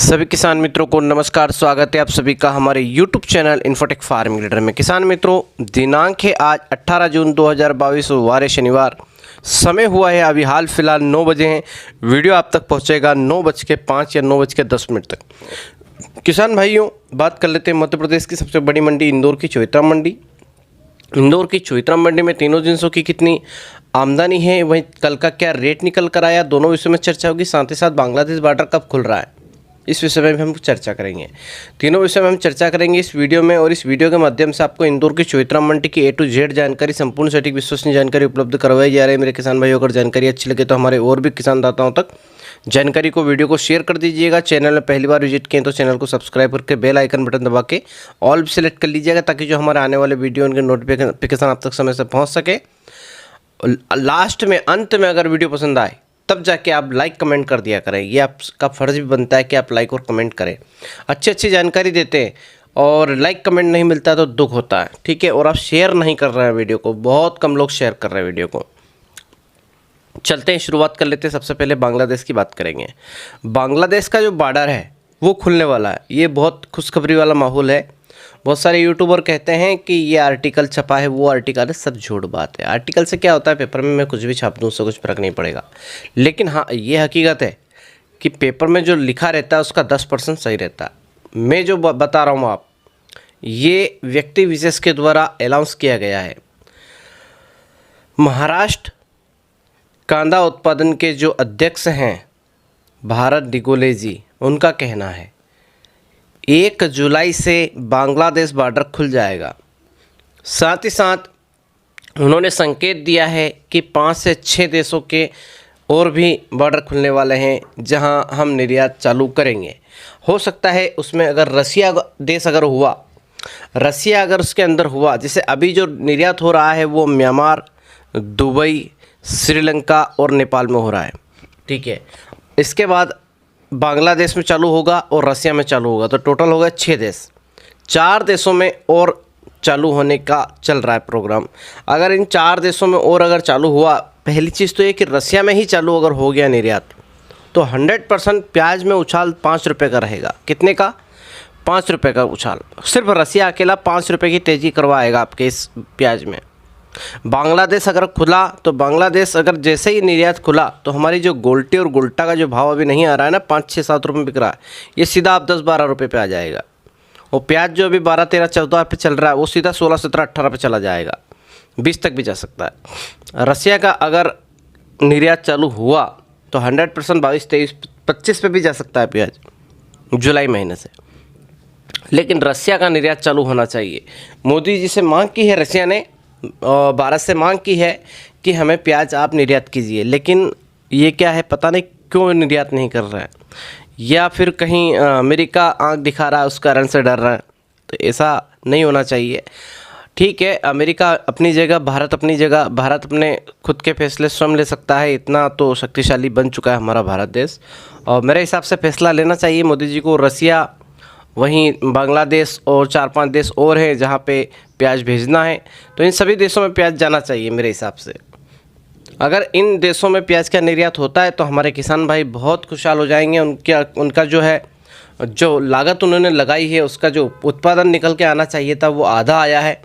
सभी किसान मित्रों को नमस्कार। स्वागत है आप सभी का हमारे YouTube channel infotech farming leader में। किसान मित्रों, दिनांक है आज 18 जून 2022 वार शनिवार। समय हुआ है अभी हाल फिलहाल 9 बजे हैं। वीडियो आप तक पहुंचेगा 9:05 या 9:10 तक। किसान भाइयों, बात कर लेते हैं मध्य प्रदेश की सबसे बड़ी मंडी इंदौर की चौइत्रा मंडी। इंदौर की चौइत्रा मंडी में तीनों जिनसों की कितनी आमदनी है, वहीं कल का क्या रेट निकल कर आया, दोनों विषयों में चर्चा होगी। साथ ही साथ बांग्लादेश बॉर्डर कब खुल रहा है, इस विषय में भी हम चर्चा करेंगे। तीनों विषय में हम चर्चा करेंगे इस वीडियो में, और इस वीडियो के माध्यम से आपको इंदौर की चौइत्रा मंडी की A to Z जानकारी, संपूर्ण सटीक विश्वसनीय जानकारी उपलब्ध करवाई जा रही है। मेरे किसान भाइयों, अगर जानकारी अच्छी लगे तो हमारे और भी किसानदाताओं तक जानकारी को, वीडियो को शेयर कर दीजिएगा। चैनल में पहली बार विजिट किए तो चैनल को सब्सक्राइब करके बेल आइकन बटन दबा के ऑल सेलेक्ट कर लीजिएगा, ताकि जो हमारे आने वाले वीडियो उनके नोटिफिकेशन आप तक समय से पहुँच सके। लास्ट में, अंत में अगर वीडियो पसंद आए तब जाके आप लाइक कमेंट कर दिया करें। ये आपका फ़र्ज़ भी बनता है कि आप लाइक और कमेंट करें। अच्छी जानकारी देते हैं और लाइक कमेंट नहीं मिलता तो दुख होता है, ठीक है। और आप शेयर नहीं कर रहे हैं वीडियो को, बहुत कम लोग शेयर कर रहे हैं वीडियो को। चलते हैं, शुरुआत कर लेते हैं। सबसे पहले बांग्लादेश की बात करेंगे। बांग्लादेश का जो बॉर्डर है वो खुलने वाला है। ये बहुत खुशखबरी वाला माहौल है। बहुत सारे यूट्यूबर कहते हैं कि ये आर्टिकल छपा है, वो आर्टिकल है, सब झूठ बात है। आर्टिकल से क्या होता है, पेपर में मैं कुछ भी छाप दूँ, उससे कुछ फर्क नहीं पड़ेगा। लेकिन हाँ, ये हकीकत है कि पेपर में जो लिखा रहता है उसका 10% सही रहता है। मैं जो बता रहा हूँ आप, ये व्यक्ति विशेष के द्वारा अनाउंस किया गया है। महाराष्ट्र कांदा उत्पादन के जो अध्यक्ष हैं भारत दिगोले जी, उनका कहना है 1 जुलाई से बांग्लादेश बॉर्डर खुल जाएगा। साथ ही साथ उन्होंने संकेत दिया है कि 5 से 6 देशों के और भी बॉर्डर खुलने वाले हैं, जहां हम निर्यात चालू करेंगे। हो सकता है उसमें अगर रसिया देश अगर हुआ, रसिया अगर उसके अंदर हुआ, जैसे अभी जो निर्यात हो रहा है वो म्यांमार, दुबई, श्रीलंका और नेपाल में हो रहा है, ठीक है। इसके बाद बांग्लादेश में चालू होगा और रसिया में चालू होगा, तो टोटल होगा 6 देश। 4 देशों में और चालू होने का चल रहा है प्रोग्राम। अगर इन 4 देशों में और अगर चालू हुआ, पहली चीज़ तो ये कि रसिया में ही चालू अगर हो गया निर्यात, तो 100% प्याज में उछाल 5 रुपये का रहेगा। कितने का? 5 रुपये का उछाल। सिर्फ रसिया अकेला 5 रुपये की तेज़ी करवाएगा आपके इस प्याज में। बांग्लादेश अगर खुला, तो बांग्लादेश अगर जैसे ही निर्यात खुला, तो हमारी जो गोल्टी और गोल्टा का जो भाव अभी नहीं आ रहा है ना, 5, 6, 7 रुपये में बिक रहा है, ये सीधा आप 10, 12 रुपये पे आ जाएगा। और प्याज जो अभी 12, 13, 14 पे चल रहा है, वो सीधा 16, 17, 18 पे चला जाएगा, 20 तक भी जा सकता है। रसिया का अगर निर्यात चालू हुआ तो 100% 22, 23, 25 पे भी जा सकता है प्याज जुलाई महीने से। लेकिन रसिया का निर्यात चालू होना चाहिए। मोदी जी से मांग की है रसिया ने, भारत से मांग की है कि हमें प्याज आप निर्यात कीजिए। लेकिन ये क्या है, पता नहीं क्यों निर्यात नहीं कर रहा है, या फिर कहीं अमेरिका आंख दिखा रहा है, उस कारण से डर रहा है। तो ऐसा नहीं होना चाहिए, ठीक है। अमेरिका अपनी जगह, भारत अपनी जगह। भारत अपने खुद के फैसले स्वयं ले सकता है, इतना तो शक्तिशाली बन चुका है हमारा भारत देश। और मेरे हिसाब से फैसला लेना चाहिए मोदी जी को। रसिया, वहीं बांग्लादेश और 4-5 देश और हैं जहाँ पे प्याज भेजना है, तो इन सभी देशों में प्याज जाना चाहिए मेरे हिसाब से। अगर इन देशों में प्याज का निर्यात होता है तो हमारे किसान भाई बहुत खुशहाल हो जाएंगे। उनका जो है, जो लागत उन्होंने लगाई है, उसका जो उत्पादन निकल के आना चाहिए था वो आधा आया है।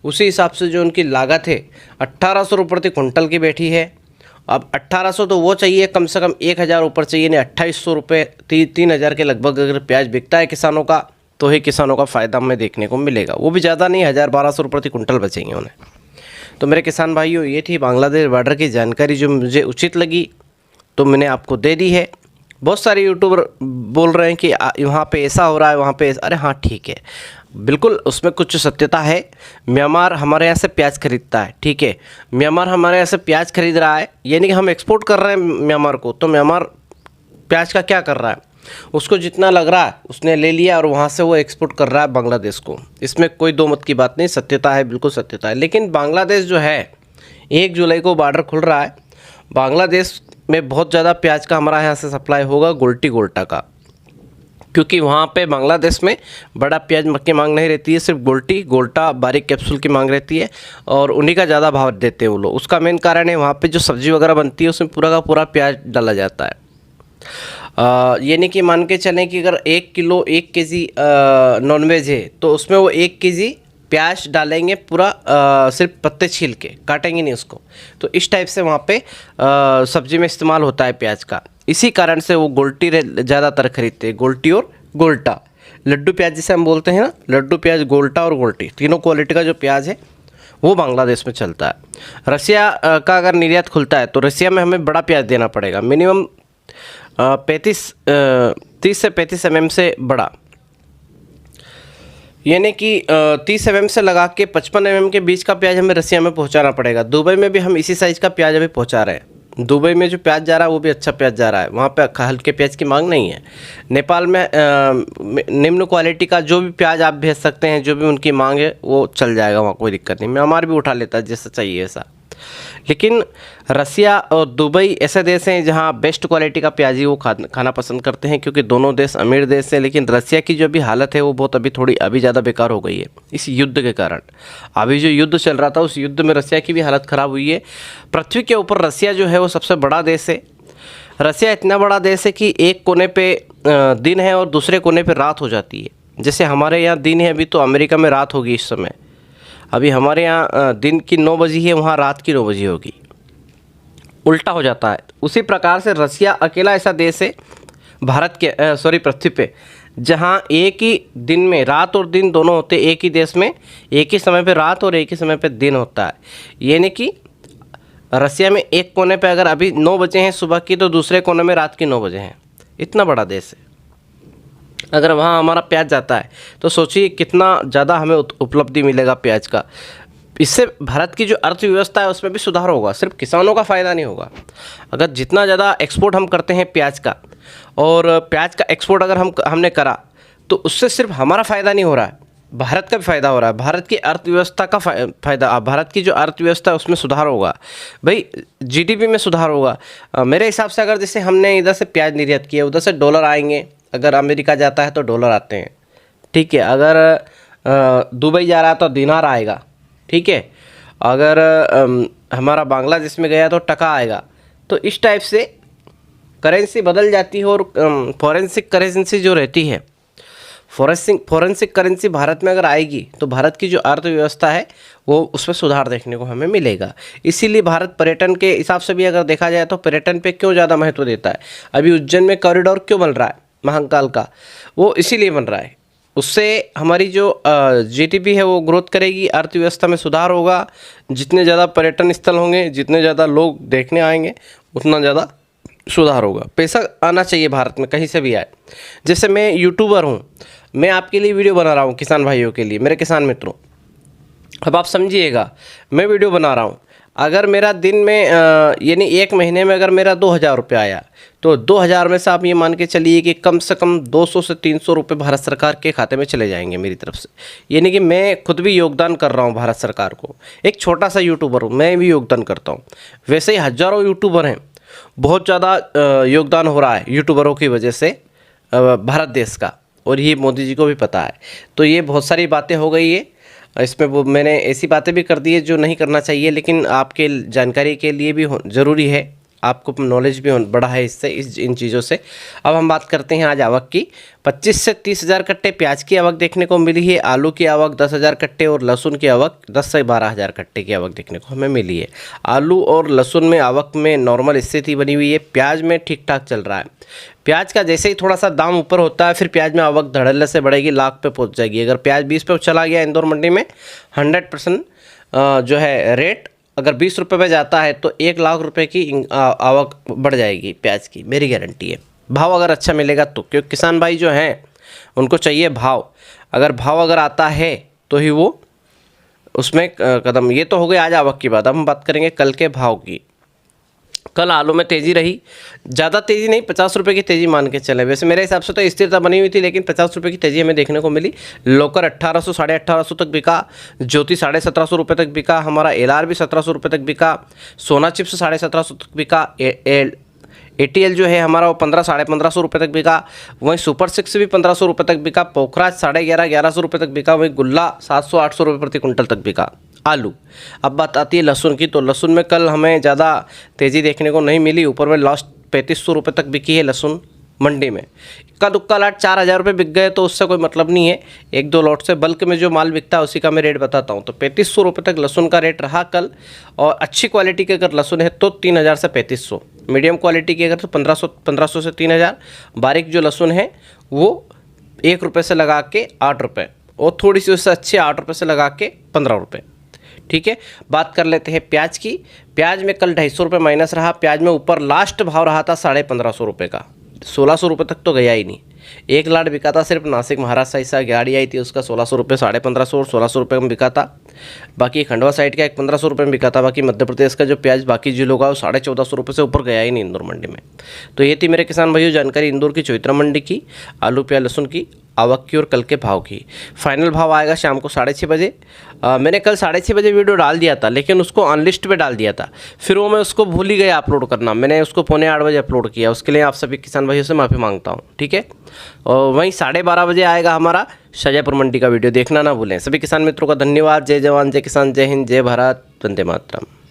उसी हिसाब से जो उनकी लागत है 1800 रुपये प्रति कुंटल की बैठी है। अब 1800 तो वो चाहिए, कम से कम 1000 ऊपर चाहिए, नहीं 2800 रुपये, 3000 के लगभग अगर प्याज बिकता है किसानों का, तो ही किसानों का फ़ायदा हमें देखने को मिलेगा। वो भी ज़्यादा नहीं, 1000-1200 रुपये प्रति कुंटल बचेंगे उन्हें। तो मेरे किसान भाइयों, ये थी बांग्लादेश बॉर्डर की जानकारी जो मुझे उचित लगी, तो मैंने आपको दे दी है। बहुत सारे यूट्यूबर बोल रहे हैं कि वहाँ पे ऐसा हो रहा है, वहाँ पे अरे हाँ ठीक है, बिल्कुल उसमें कुछ सत्यता है। म्यांमार हमारे यहाँ से प्याज खरीदता है, ठीक है। म्यांमार हमारे यहाँ से प्याज खरीद रहा है, यानी कि हम एक्सपोर्ट कर रहे हैं म्यांमार को। तो म्यांमार प्याज का क्या कर रहा है, उसको जितना लग रहा है उसने ले लिया और वहाँ से वो एक्सपोर्ट कर रहा है बांग्लादेश को। इसमें कोई दो मत की बात नहीं, सत्यता है, बिल्कुल सत्यता है। लेकिन बांग्लादेश जो है, 1 जुलाई को बॉर्डर खुल रहा है, बांग्लादेश में बहुत ज़्यादा प्याज का हमारा यहाँ से सप्लाई होगा, गोल्टी गोल्टा का, क्योंकि वहाँ पे बांग्लादेश में बड़ा प्याज की मांग नहीं रहती है, सिर्फ गोल्टी गोल्टा बारीक कैप्सूल की मांग रहती है, और उन्हीं का ज़्यादा भाव देते हैं वो लोग। उसका मेन कारण है वहाँ पे जो सब्ज़ी वगैरह बनती है उसमें पूरा का पूरा प्याज डाला जाता है। यानी कि मान के चलें कि अगर 1 किलो 1 केजी नॉनवेज है तो उसमें वो 1 केजी प्याज डालेंगे पूरा, सिर्फ पत्ते छील के, काटेंगे नहीं उसको। तो इस टाइप से वहाँ पे सब्जी में इस्तेमाल होता है प्याज का। इसी कारण से वो गोल्टी ज़्यादातर खरीदते हैं, गोल्टी और गोल्टा। लड्डू प्याज जिसे हम बोलते हैं ना, लड्डू प्याज, गोल्टा और गोल्टी, तीनों क्वालिटी का जो प्याज है वो बांग्लादेश में चलता है। रसिया का अगर निर्यात खुलता है तो रसिया में हमें बड़ा प्याज देना पड़ेगा, मिनिमम 30 से 35 mm से बड़ा, यानी कि 30 mm से लगा के 55 mm के बीच का प्याज हमें रसिया में पहुंचाना पड़ेगा। दुबई में भी हम इसी साइज़ का प्याज अभी पहुंचा रहे हैं। दुबई में जो प्याज जा रहा है वो भी अच्छा प्याज जा रहा है, वहाँ पे हल्के प्याज की मांग नहीं है। नेपाल में निम्न क्वालिटी का जो भी प्याज आप भेज सकते हैं, जो भी उनकी मांग है वो चल जाएगा, वहाँ कोई दिक्कत नहीं। म्यांमार भी उठा लेता है जैसा चाहिए ऐसा। लेकिन रसिया और दुबई ऐसे देश हैं जहाँ बेस्ट क्वालिटी का प्याज ही वो खाना पसंद करते हैं, क्योंकि दोनों देश अमीर देश हैं। लेकिन रसिया की जो भी हालत है वो बहुत अभी ज़्यादा बेकार हो गई है इस युद्ध के कारण। अभी जो युद्ध चल रहा था उस युद्ध में रसिया की भी हालत ख़राब हुई है। पृथ्वी के ऊपर रसिया जो है वो सबसे बड़ा देश है। रसिया इतना बड़ा देश है कि एक कोने पर दिन है और दूसरे कोने पर रात हो जाती है। जैसे हमारे यहाँ दिन है अभी, तो अमेरिका में रात होगी इस समय। अभी हमारे यहाँ दिन की 9 बजे है, वहाँ रात की 9 बजे होगी, उल्टा हो जाता है। उसी प्रकार से रसिया अकेला ऐसा देश है भारत के पृथ्वी पे, जहाँ एक ही दिन में रात और दिन दोनों होते हैं। एक ही देश में एक ही समय पे रात और एक ही समय पे दिन होता है। यानी कि रसिया में एक कोने पे अगर अभी 9 बजे हैं सुबह की, तो दूसरे कोने में रात की 9 बजे हैं। इतना बड़ा देश है। अगर वहाँ हमारा प्याज जाता है तो सोचिए कितना ज़्यादा हमें उपलब्धि मिलेगा प्याज का। इससे भारत की जो अर्थव्यवस्था है उसमें भी सुधार होगा, सिर्फ किसानों का फ़ायदा नहीं होगा। अगर जितना ज़्यादा एक्सपोर्ट हम करते हैं प्याज का, और प्याज का एक्सपोर्ट अगर हमने करा, तो उससे सिर्फ हमारा फ़ायदा नहीं हो रहा है, भारत का भी फ़ायदा हो रहा है। भारत की अर्थव्यवस्था का फ़ायदा, भारत की जो अर्थव्यवस्था है उसमें सुधार होगा भाई, जीडीपी में सुधार होगा। मेरे हिसाब से अगर जैसे हमने इधर से प्याज निर्यात किया, उधर से डॉलर आएंगे। अगर अमेरिका जाता है तो डॉलर आते हैं, ठीक है। अगर दुबई जा रहा है तो दिनार आएगा, ठीक है। अगर हमारा बांग्लादेश में गया तो टका आएगा। तो इस टाइप से करेंसी बदल जाती है। और फॉरेंसिक करेंसी जो रहती है, फॉरेंसिक करेंसी भारत में अगर आएगी तो भारत की जो अर्थव्यवस्था है वो उसमें सुधार देखने को हमें मिलेगा। इसीलिए भारत पर्यटन के हिसाब से भी अगर देखा जाए तो पर्यटन पे क्यों ज़्यादा महत्व देता है। अभी उज्जैन में कॉरिडोर क्यों बन रहा है महाकाल का, वो इसीलिए बन रहा है। उससे हमारी जो जीडीपी है वो ग्रोथ करेगी, अर्थव्यवस्था में सुधार होगा। जितने ज़्यादा पर्यटन स्थल होंगे, जितने ज़्यादा लोग देखने आएंगे, उतना ज़्यादा सुधार होगा। पैसा आना चाहिए भारत में, कहीं से भी आए। जैसे मैं यूट्यूबर हूँ, मैं आपके लिए वीडियो बना रहा हूँ, किसान भाइयों के लिए, मेरे किसान मित्रों। अब आप समझिएगा, मैं वीडियो बना रहा हूँ, अगर मेरा दिन में यानी एक महीने में अगर मेरा 2000 रुपये आया, तो 2000 में से आप ये मान के चलिए कि कम से कम 200 से 300 रुपये भारत सरकार के खाते में चले जाएंगे मेरी तरफ से। यानी कि मैं खुद भी योगदान कर रहा हूँ भारत सरकार को। एक छोटा सा यूट्यूबर हूँ, मैं भी योगदान करता हूँ। वैसे ही हज़ारों यूट्यूबर हैं, बहुत ज़्यादा योगदान हो रहा है यूट्यूबरों की वजह से भारत देश का, और ये मोदी जी को भी पता है। तो ये बहुत सारी बातें हो गई है इसमें, वो मैंने ऐसी बातें भी कर दी है जो नहीं करना चाहिए, लेकिन आपके जानकारी के लिए भी ज़रूरी है, आपको नॉलेज भी बढ़ा है इससे, इन चीज़ों से। अब हम बात करते हैं आज आवक की। 25 से 30 हज़ार कट्टे प्याज की आवक देखने को मिली है। आलू की आवक 10 हज़ार कट्टे और लहसुन की आवक 10 से 12 हज़ार कट्टे की आवक देखने को हमें मिली है। आलू और लहसुन में आवक में नॉर्मल स्थिति बनी हुई है। प्याज में ठीक ठाक चल रहा है। प्याज का जैसे ही थोड़ा सा दाम ऊपर होता है, फिर प्याज में आवक धड़ल्ले से बढ़ेगी, लाख पे पहुंच जाएगी। अगर प्याज 20 पे चला गया इंदौर मंडी में, 100% जो है रेट अगर 20 रुपये पे जाता है तो 1 लाख रुपए की आवक बढ़ जाएगी प्याज की, मेरी गारंटी है। भाव अगर अच्छा मिलेगा तो, क्योंकि किसान भाई जो हैं उनको चाहिए भाव। अगर भाव अगर आता है तो ही वो उसमें कदम। ये तो हो गई आज आवक की बात। अब हम बात करेंगे कल के भाव की। कल आलू में तेज़ी रही, ज़्यादा तेज़ी नहीं, 50 रुपये की तेज़ी मान के चले। वैसे मेरे हिसाब से तो स्थिरता बनी हुई थी, लेकिन 50 रुपये की तेज़ी हमें देखने को मिली। लोकर 1800 साढ़े 1800 तक बिका। ज्योति 1750 रुपये तक बिका। हमारा एलआर भी 1700 रुपये तक बिका। सोना चिप्स 1750 तक बिका। एटीएल जो है हमारा वो 15 साढ़े 1500 रुपये तक बिका। वहीं सुपर 6 भी 1500 रुपये तक बिका। पोखराज 1150 रुपये तक बिका। वहीं गुल्ला 700-800 रुपये प्रति कुंटल तक बिका आलू। अब बात आती है लहसुन की, तो लहसुन में कल हमें ज़्यादा तेज़ी देखने को नहीं मिली। ऊपर में लास्ट 3500 रुपये तक बिकी है लहसुन मंडी में। इक्का दुक्का लाट 4,000 रुपये बिक गए तो उससे कोई मतलब नहीं है। एक दो लॉट से बल्क में जो माल बिकता है उसी का मैं रेट बताता हूँ। तो 3,500 रुपये तक लहसुन का रेट रहा कल। और अच्छी क्वालिटी के अगर लहसुन है तो 3,000 से 3,500, मीडियम क्वालिटी की अगर तो 1500 से 3,000, बारीक जो लहसुन है वो 1 रुपये से लगा के 8 रुपये, और थोड़ी सी उससे अच्छी 8 रुपये से लगा के 15 रुपये। ठीक है, बात कर लेते हैं प्याज की। प्याज में कल 250 रुपये माइनस रहा। प्याज में ऊपर लास्ट भाव रहा था 1,550 रुपये का, 1,600 रुपये तक तो गया ही नहीं। एक लाट बिका था सिर्फ नासिक महाराष्ट्र साइड गाड़ी आई थी उसका 1,600 रुपये, 1,550 और 1,600 रुपये में बिका था। बाकी खंडवा साइड का 1,500 रुपये में बिका था। बाकी मध्य प्रदेश का जो प्याज बाकी जिलों का वो 1,450 रुपये से ऊपर गया ही नहीं इंदौर मंडी में। तो ये थी मेरे किसान भाइयों जानकारी इंदौर की चौइत्रा मंडी की, आलू प्याज लहसुन की आवक की और कल के भाव की। फाइनल भाव आएगा शाम को 6:30 बजे। मैंने कल 6:30 बजे वीडियो डाल दिया था, लेकिन उसको अनलिस्ट पे डाल दिया था, फिर वो मैं उसको भूल ही गया अपलोड करना। मैंने उसको 7:45 बजे अपलोड किया, उसके लिए आप सभी किसान भाइयों से माफ़ी मांगता हूँ। ठीक है, और वहीं 12:30 बजे आएगा हमारा शाजापुर मंडी का वीडियो, देखना ना भूलें। सभी किसान मित्रों का धन्यवाद। जय जवान जय किसान, जय हिंद, जय भारत, वंदे मातरम।